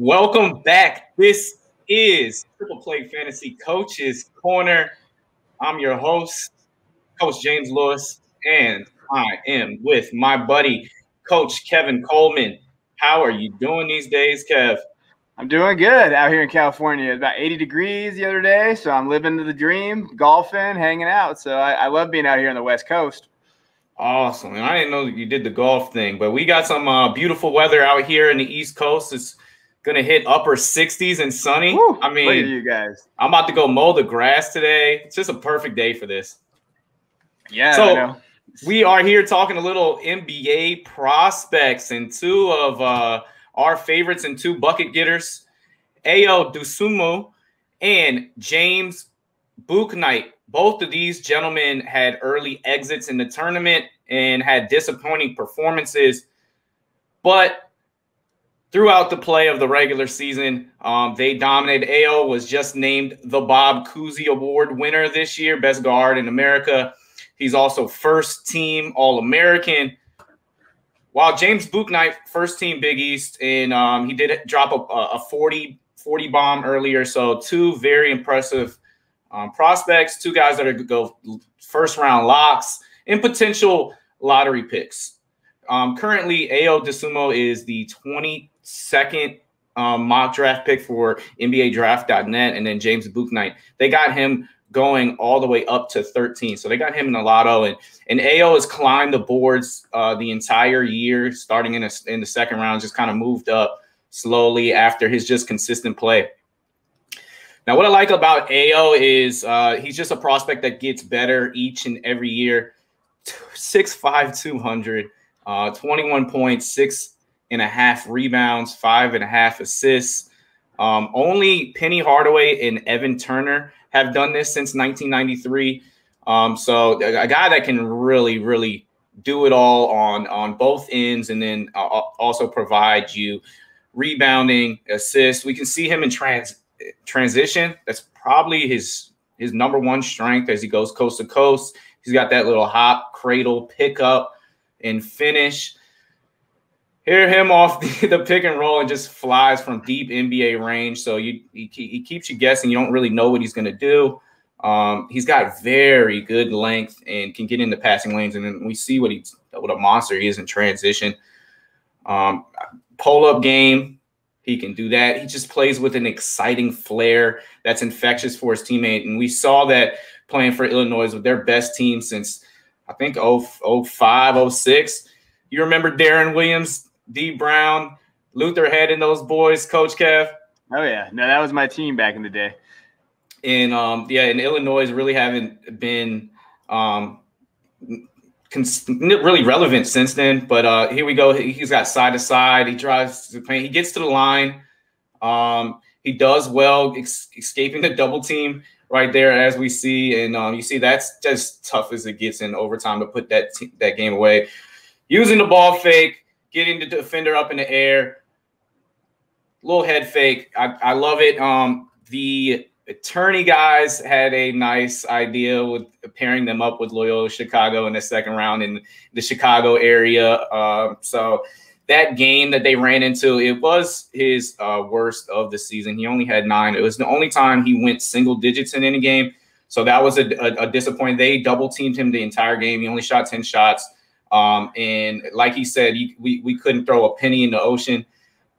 Welcome back. This is Triple Play Fantasy Coaches Corner. I'm your host, Coach James Lewis, and I am with my buddy, Coach Kevin Coleman. How are you doing these days, Kev? I'm doing good out here in California. It's about 80 degrees the other day, so I'm living the dream, golfing, hanging out. So I love being out here on the West Coast. Awesome. And I didn't know that you did the golf thing, but we got some beautiful weather out here in the East Coast. It's going to hit upper 60s and sunny. Woo, I mean, look at you guys. I'm about to go mow the grass today. It's just a perfect day for this. Yeah. So I know. We are here talking a little NBA prospects and two of our favorites and two bucket getters, Ayo Dosunmu and James Bouknight. Both of these gentlemen had early exits in the tournament and had disappointing performances, but throughout the play of the regular season, they dominated. Ayo was just named the Bob Cousy Award winner this year, best guard in America. He's also first team All-American. While James Bouknight, first team Big East, and he did drop a 40 bomb earlier. So two very impressive prospects, two guys that are going to go first round locks and potential lottery picks. Currently, Ayo Dosunmu is the 22nd mock draft pick for NBADraft.net, and then James Bouknight, they got him going all the way up to 13. So they got him in the lotto, and Ayo has climbed the boards the entire year, starting in the second round, just kind of moved up slowly after his just consistent play. Now, what I like about Ayo is he's just a prospect that gets better each and every year. 6'5", 200, 21 points, 6.5 rebounds, 5.5 assists. Only Penny Hardaway and Evan Turner have done this since 1993. So a guy that can really, really do it all on both ends, and then also provide you rebounding, assists. We can see him in transition. That's probably his number one strength as he goes coast to coast. He's got that little hop, cradle, pickup, and finish. Hear him off the pick and roll and just flies from deep NBA range. So he keeps you guessing. You don't really know what he's going to do. He's got very good length and can get into passing lanes. And then we see what a monster he is in transition. Pull-up game, he can do that. He just plays with an exciting flair that's infectious for his teammate. And we saw that playing for Illinois with their best team since, I think, 05, 06. You remember Darren Williams, D. Brown, Luther Head, and those boys, Coach Kev? Oh, yeah. No, that was my team back in the day. And, and Illinois really haven't been really relevant since then. But here we go. He's got side to side. He drives the paint. He gets to the line. He does well escaping the double team right there, as we see. And you see that's just tough as it gets in overtime to put that game away. Using the ball fake, getting the defender up in the air, little head fake. I love it. The attorney guys had a nice idea with pairing them up with Loyola Chicago in the second round in the Chicago area. So that game that they ran into, it was his worst of the season. He only had 9. It was the only time he went single digits in any game. So that was a disappointment. They double teamed him the entire game. He only shot 10 shots. And like he said, we couldn't throw a penny in the ocean.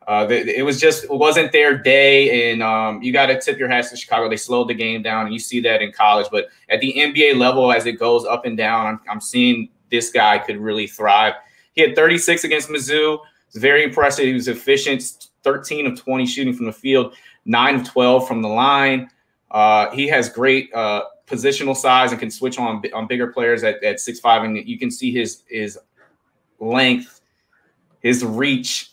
It wasn't their day. And you got to tip your hats to Chicago. They slowed the game down, and you see that in college. But at the NBA level, as it goes up and down, I'm seeing this guy could really thrive. He had 36 against Mizzou. It's very impressive. He was efficient, 13 of 20 shooting from the field, 9 of 12 from the line. He has great positional size and can switch on bigger players at 6'5", and you can see his length, his reach.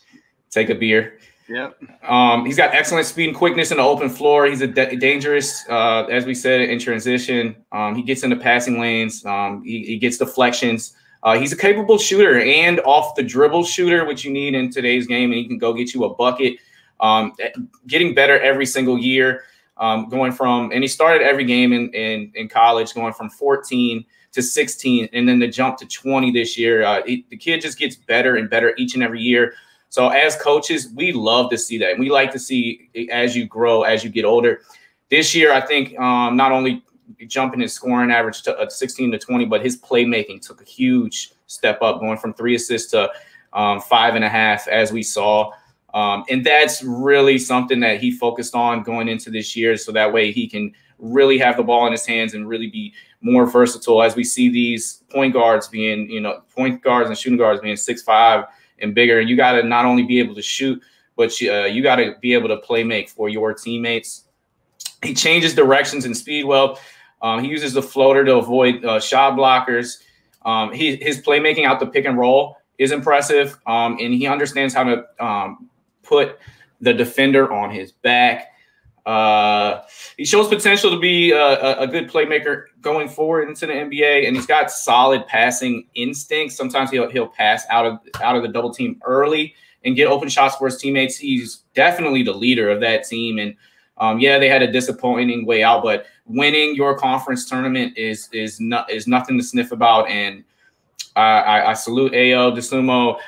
Take a beer. Yep. He's got excellent speed and quickness in the open floor. He's a dangerous, as we said, in transition. He gets into passing lanes. He gets deflections. He's a capable shooter and off the dribble shooter, which you need in today's game, and he can go get you a bucket. Getting better every single year. And he started every game in college, going from 14 to 16, and then the jump to 20 this year. The kid just gets better and better each and every year. So as coaches, we love to see that. And we like to see as you grow, as you get older. This year, I think not only jumping his scoring average to 16 to 20, but his playmaking took a huge step up, going from 3 assists to 5.5, as we saw. And that's really something that he focused on going into this year, so that way he can really have the ball in his hands and really be more versatile, as we see these point guards being, point guards and shooting guards being 6'5" and bigger. And you got to not only be able to shoot, but you got to be able to play make for your teammates. He changes directions and speed well. He uses the floater to avoid shot blockers. His playmaking out the pick and roll is impressive, and he understands how to put the defender on his back. He shows potential to be a good playmaker going forward into the NBA, and he's got solid passing instincts. Sometimes he'll pass out of the double team early and get open shots for his teammates. He's definitely the leader of that team, and yeah, they had a disappointing way out, but winning your conference tournament is nothing to sniff about. And I salute Ayo Dosunmu.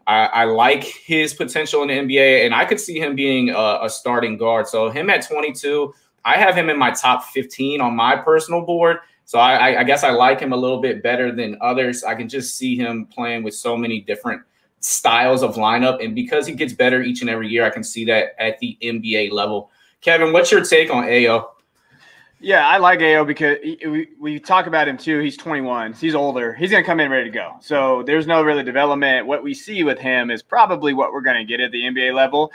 I like his potential in the NBA, and I could see him being a starting guard. So him at 22, I have him in my top 15 on my personal board. So I guess I like him a little bit better than others. I can just see him playing with so many different styles of lineup, and because he gets better each and every year, I can see that at the NBA level. Kevin, what's your take on Ayo? Yeah, I like Ayo because we talk about him too. He's 21. He's older. He's going to come in ready to go. So there's no really development. What we see with him is probably what we're going to get at the NBA level.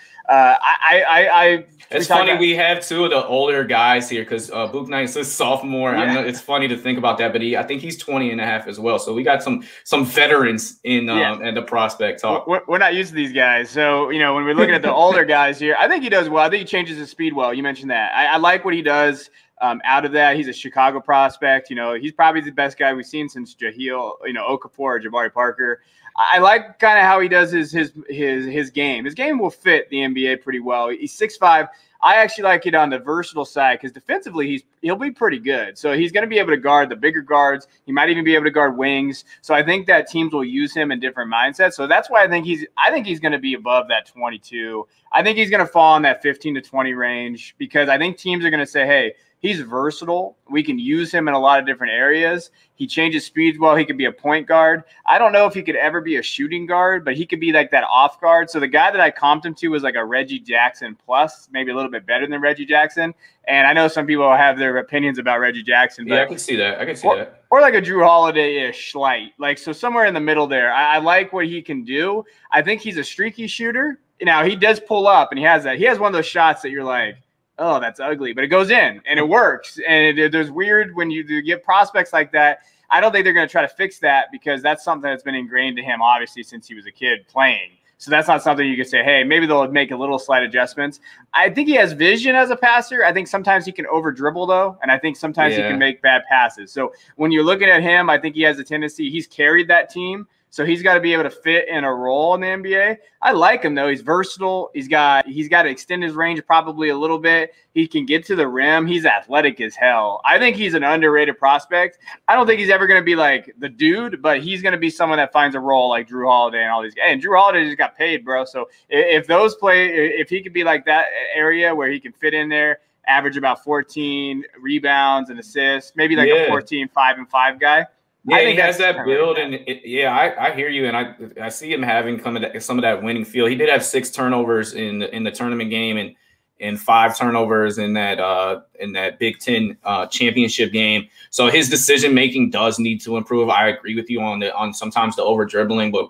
It's funny we have two of the older guys here because Bouknight's a sophomore. Yeah. I know it's funny to think about that, but I think he's 20 and a half as well. So we got some veterans in the prospect talk. We're not used to these guys. So, when we're looking at the older guys here, I think he does well. I think he changes his speed well. You mentioned that. I like what he does. Out of that, he's a Chicago prospect. He's probably the best guy we've seen since Jahlil, Okafor or Jabari Parker. I like kind of how he does his game. His game will fit the NBA pretty well. He's 6'5". I actually like it on the versatile side because defensively he'll be pretty good. So he's going to be able to guard the bigger guards. He might even be able to guard wings. So I think that teams will use him in different mindsets. So that's why I think he's going to be above that 22. I think he's going to fall in that 15 to 20 range because I think teams are going to say, hey, he's versatile. We can use him in a lot of different areas. He changes speeds well. He could be a point guard. I don't know if he could ever be a shooting guard, but he could be like that off guard. So the guy that I comped him to was like a Reggie Jackson plus, maybe a little bit better than Reggie Jackson. And I know some people have their opinions about Reggie Jackson. But yeah, I can see that. Or like a Drew Holiday-ish light. Like, so somewhere in the middle there. I like what he can do. I think he's a streaky shooter. Now, he does pull up, and he has that. He has one of those shots that you're like, oh, that's ugly, but it goes in and it works. And there's weird when you get prospects like that. I don't think they're going to try to fix that because that's something that's been ingrained to him, obviously, since he was a kid playing. So that's not something you can say, hey, maybe they'll make a little slight adjustments. I think he has vision as a passer. I think sometimes he can over dribble, though, and I think sometimes he can make bad passes. So when you're looking at him, I think he has a tendency. He's carried that team. So he's got to be able to fit in a role in the NBA. I like him, though. He's versatile. He's got to extend his range probably a little bit. He can get to the rim. He's athletic as hell. I think he's an underrated prospect. I don't think he's ever going to be like the dude, but he's going to be someone that finds a role like Drew Holiday and all these guys. And Drew Holiday just got paid, bro. So if he could be like that area where he can fit in there, average about 14 rebounds and assists, maybe like a 14, 5-5 guy. Yeah, he has that build, and I hear you, and I see him having some of that winning feel. He did have 6 turnovers in the tournament game, and 5 turnovers in that Big Ten championship game. So his decision making does need to improve. I agree with you on sometimes the over dribbling, but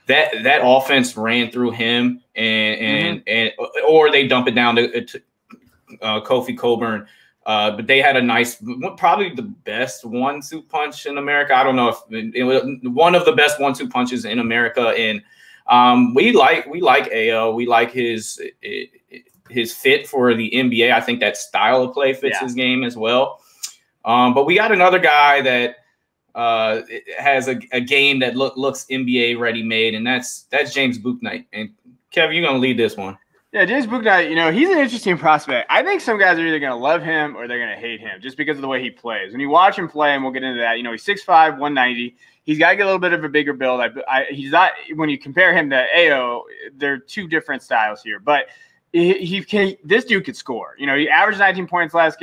that offense ran through him, or they dump it down to Kofi Coleman. But they had a nice, probably the best 1-2 punch in America. I don't know if it was one of the best 1-2 punches in America. And we like Ayo. We like his fit for the NBA. I think that style of play fits his game as well. But we got another guy that has a game that looks NBA ready made, and that's James Bouknight. And Kevin, you're gonna lead this one. Yeah, James Bouknight, he's an interesting prospect. I think some guys are either going to love him or they're going to hate him just because of the way he plays. When you watch him play, and we'll get into that, he's 6'5", 190. He's got to get a little bit of a bigger build. He's not, when you compare him to Ayo, they're two different styles here, but this dude could score. You know, he averaged 19 points last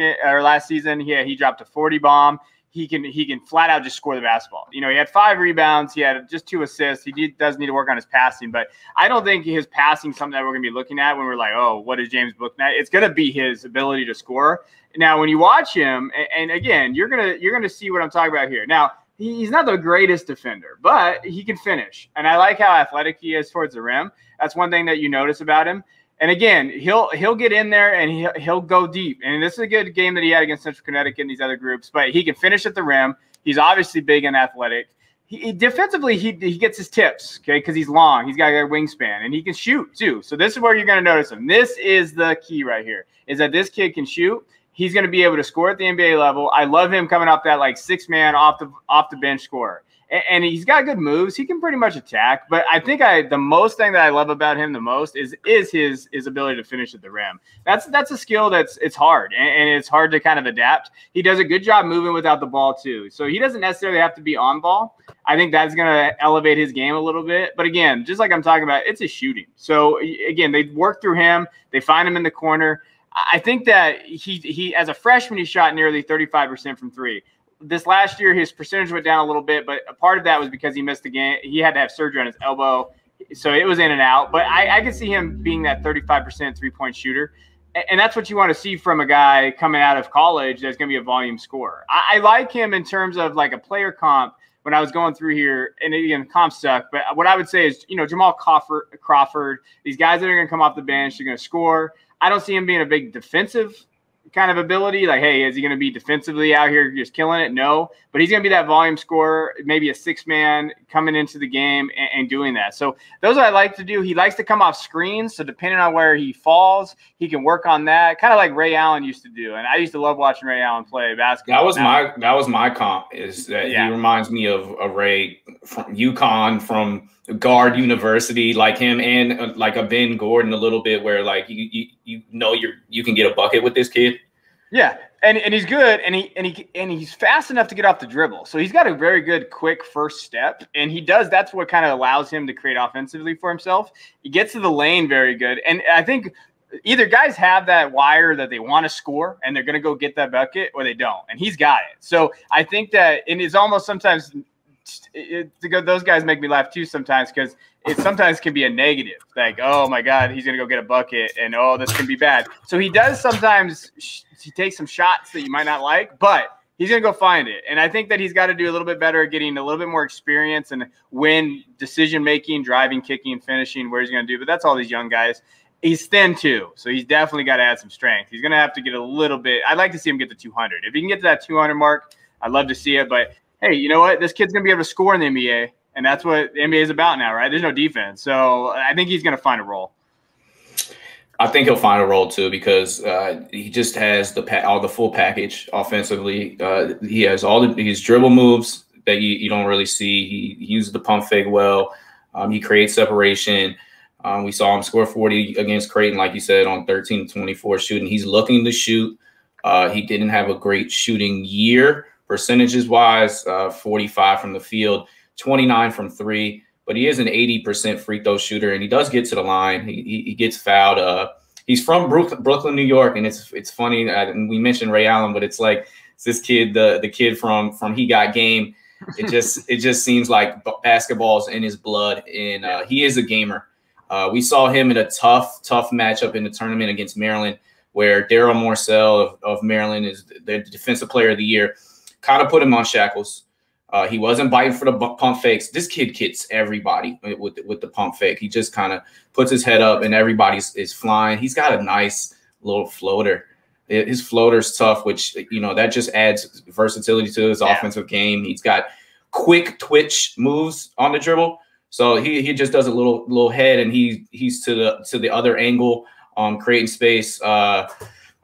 season. He dropped a 40 bomb. He can flat out just score the basketball. You know, he had 5 rebounds. He had just 2 assists. He does need to work on his passing, but I don't think his passing is something that we're going to be looking at when we're like, oh, what is James Bouknight? It's going to be his ability to score. Now, when you watch him, and again, you're gonna see what I'm talking about here. Now, he's not the greatest defender, but he can finish, and I like how athletic he is towards the rim. That's one thing that you notice about him. And again, he'll get in there and he'll go deep. And this is a good game that he had against Central Connecticut and these other groups. But he can finish at the rim. He's obviously big and athletic. Defensively, he gets his tips, okay, because he's long. He's got a wingspan, and he can shoot too. So this is where you're going to notice him. This is the key right here, is that this kid can shoot. He's going to be able to score at the NBA level. I love him coming off that like 6-man off the bench scorer. And he's got good moves. He can pretty much attack. But I think the most thing that I love about him the most is his ability to finish at the rim. That's a skill it's hard, and it's hard to kind of adapt. He does a good job moving without the ball too. So he doesn't necessarily have to be on ball. I think that's going to elevate his game a little bit. But again, just like I'm talking about, it's his shooting. So again, they work through him. They find him in the corner. I think that he as a freshman, he shot nearly 35% from 3. This last year, his percentage went down a little bit, but a part of that was because he missed the game. He had to have surgery on his elbow, so it was in and out. But I can see him being that 35% three-point shooter, and that's what you want to see from a guy coming out of college that's going to be a volume scorer. I like him in terms of like a player comp. When I was going through here, and again, comp suck, but what I would say is, you know, Jamal Crawford, these guys that are going to come off the bench, they're going to score. I don't see him being a big defensive kind of ability. Like, hey, is he going to be defensively out here just killing it? No, but he's going to be that volume scorer, maybe a 6-man coming into the game and doing that. So those I like to do. He likes to come off screens. So depending on where he falls, he can work on that, kind of like Ray Allen used to do. And I used to love watching Ray Allen play basketball. That was my comp, is that he reminds me of a Ray from UConn, from guard university, like him, and like a Ben Gordon a little bit, where like you know you can get a bucket with this kid. Yeah, and he's good, and he's fast enough to get off the dribble. So he's got a very good quick first step, and he does. That's what kind of allows him to create offensively for himself. He gets to the lane very good, and I think either guys have that wire that they want to score and they're going to go get that bucket, or they don't, and he's got it. So I think that, and it's almost sometimes. Those guys make me laugh too sometimes, because it sometimes can be a negative, like, oh my God, he's gonna go get a bucket, and oh, this can be bad. So he does sometimes. He takes some shots that you might not like, but he's gonna go find it. And I think that he's got to do a little bit better at getting a little bit more experience and win decision making, driving, kicking, finishing. Where he's gonna do, but that's all these young guys. He's thin too, so he's definitely got to add some strength. He's gonna have to get a little bit. I'd like to see him get to 200. If he can get to that 200 mark, I'd love to see it. But hey, you know what? This kid's going to be able to score in the NBA, and that's what the NBA is about now, right? There's no defense. So I think he's going to find a role. I think he'll find a role too, because he just has all the full package offensively. He has all his dribble moves that you don't really see. He uses the pump fake well. He creates separation. We saw him score 40 against Creighton, like you said, on 13-24 shooting. He's looking to shoot. He didn't have a great shooting year. Percentages wise, 45 from the field, 29 from 3, but he is an 80% free throw shooter, and he does get to the line. He gets fouled. He's from Brooklyn, New York, and it's funny. We mentioned Ray Allen, but it's like it's this kid, the kid from He Got Game. It just seems like basketball's in his blood, and he is a gamer. We saw him in a tough matchup in the tournament against Maryland, where Daryl Morcell of Maryland is the defensive player of the year. Kind of put him on shackles. He wasn't biting for the pump fakes. This kid hits everybody with the pump fake. He just kind of puts his head up, and everybody is flying. He's got a nice little floater. His floater's tough, which, you know, that just adds versatility to his offensive game. He's got quick twitch moves on the dribble. So he just does a little head, and he's to the other angle, creating space.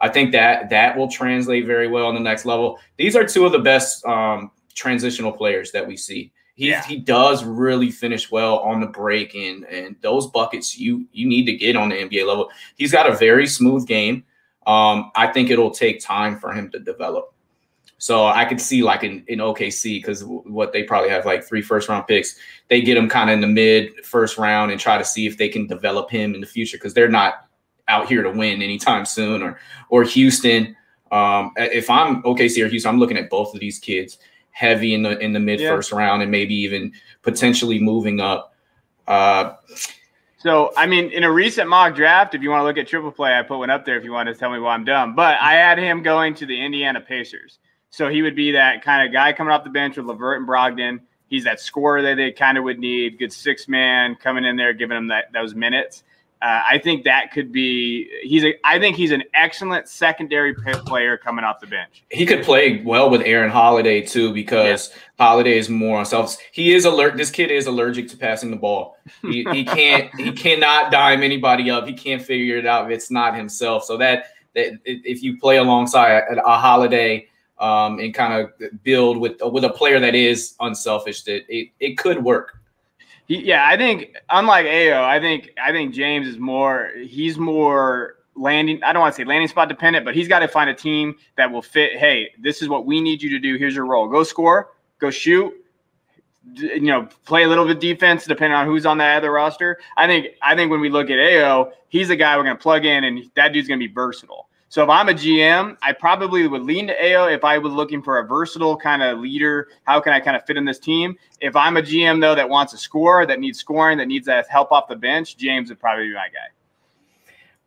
I think that will translate very well on the next level. These are two of the best transitional players that we see. He does really finish well on the break, and those buckets you need to get on the NBA level. He's got a very smooth game. I think it'll take time for him to develop. So I could see like in OKC, because what they probably have like 3 first-round picks. They get him kind of in the mid first round and try to see if they can develop him in the future, because they're not out here to win anytime soon. Or Houston. If I'm OKC or Houston, I'm looking at both of these kids heavy in the mid first round, and maybe even potentially moving up. So, I mean, in a recent mock draft, if you want to look at triple play, I put one up there if you want to tell me why I'm dumb. But I had him going to the Indiana Pacers. So he would be that kind of guy coming off the bench with LeVert and Brogdon. He's that scorer that they kind of would need, good 6-man coming in there, giving them those minutes. I think that could be I think he's an excellent secondary player coming off the bench. He could play well with Aaron Holiday too, because Holiday is more unselfish. He is This kid is allergic to passing the ball. He cannot dime anybody up. He can't figure it out if it's not himself. So that if you play alongside a Holiday and kind of build with a player that is unselfish, that it could work. I think unlike Ayo, I think James is he's more landing. I don't want to say landing spot dependent, but he's got to find a team that will fit. Hey, this is what we need you to do. Here's your role. Go score, go shoot, play a little bit defense depending on who's on that other roster. I think when we look at Ayo, he's the guy we're going to plug in, and that dude's going to be versatile. So if I'm a GM, I probably would lean to Ayo if I was looking for a versatile kind of leader. How can I kind of fit in this team? If I'm a GM, though, that wants a scorer, that needs scoring, that needs that help off the bench, James would probably be my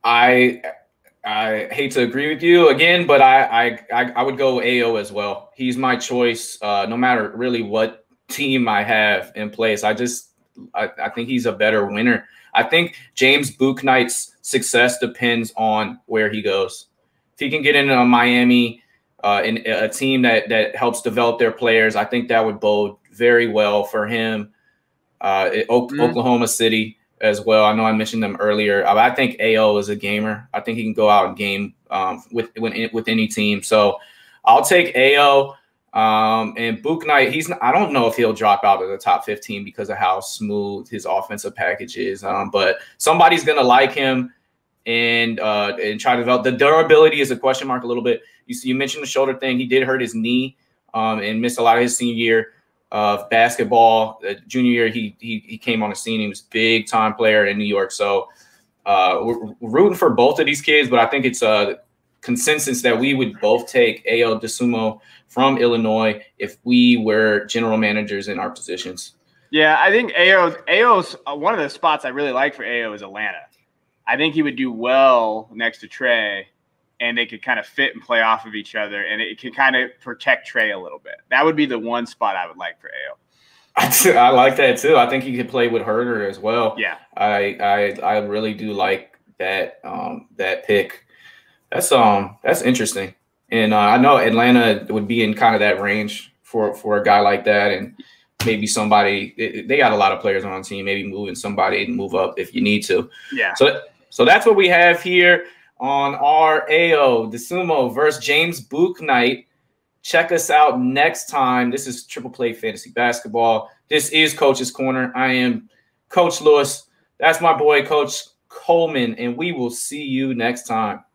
guy. I hate to agree with you again, but I would go Ayo as well. He's my choice, no matter really what team I have in place. I think he's a better winner. I think James Bouknight's success depends on where he goes. If he can get into Miami, in a team that helps develop their players, I think that would bode very well for him. Oklahoma City as well. I know I mentioned them earlier. I think Ayo is a gamer. I think he can go out and game with any team. So I'll take Ayo. And Bouknight, I don't know if he'll drop out of the top 15 because of how smooth his offensive package is. But somebody's gonna like him and try to develop. The durability is a question mark a little bit. You mentioned the shoulder thing. He did hurt his knee and missed a lot of his senior year of basketball. Junior year, he came on the scene. He was a big time player in New York. So we're rooting for both of these kids, but I think it's a consensus that we would both take Ayo Dosunmu from Illinois if we were general managers in our positions. Yeah, I think Ayo's one of the spots I really like for Ayo is Atlanta. I think he would do well next to Trey, and they could kind of fit and play off of each other, and it could kind of protect Trey a little bit. That would be the one spot I would like for Ayo. I like that too. I think he could play with Herder as well. Yeah, I really do like that pick. That's interesting, and I know Atlanta would be in kind of that range for a guy like that, and maybe somebody. They got a lot of players on the team. Maybe moving somebody and move up if you need to. Yeah. So that's what we have here on our Ayo Dosunmu versus James Bouknight. Check us out next time. This is Triple Play Fantasy Basketball. This is Coach's Corner. I am Coach Lewis. That's my boy, Coach Coleman, and we will see you next time.